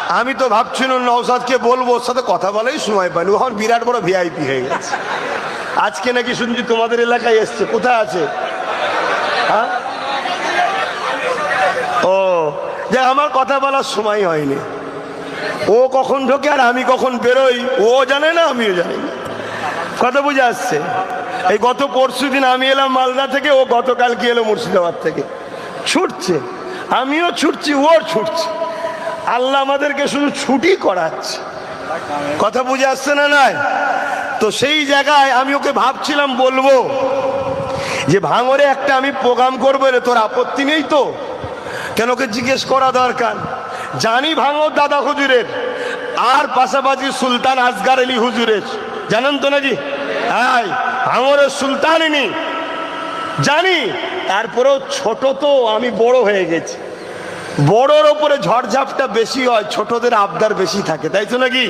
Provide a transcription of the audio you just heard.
আমি তো ভাবছিলাম নওশাদকে বলবো, ওর সাথে কথা বলাই সময় পাইনি, এখন বিরাট বড় ভিআইপি হয়ে গেছে। আজকে নাকি শুনছি তোমাদের এলাকায় এসছে, কোথায় আছে? হ্যাঁ, ও যে আমার কথা বলার সময় হয়নি। ও কখন ঢোকে আর আমি কখন বেরোই ও জানে না, আমিও জানি না। কথা বুঝে আসছে? এই গত পরশু দিন আমি এলাম মালদা থেকে, ও গতকালকে এলো মুর্শিদাবাদ থেকে। ছুটছে, আমিও ছুটছি, ও ছুটছে। আল্লাহ আমাদেরকে শুধু ছুটি করাচ্ছে। কথা বুঝে আসছে না? নয় তো সেই জায়গায় আমি ওকে ভাবছিলাম বলবো যে ভাঙরে একটা আমি প্রোগ্রাম করবো রে, তোর আপত্তি নেই তো? কেন ওকে জিজ্ঞেস করা দরকার। জানি ভাঙর দাদা হুজুরের, আর পাশাপাশি সুলতান আসগার আলী হুজুরের, জানেন তো নাকি? হ্যাঁ, ভাঙরের সুলতান ইনি, জানি। তারপরেও ছোট তো, আমি বড় হয়ে গেছি। বড়োর ওপরে ঝড়ঝাপটা বেশি হয়, ছোটদের আবদার বেশি থাকে, তাই তো নাকি?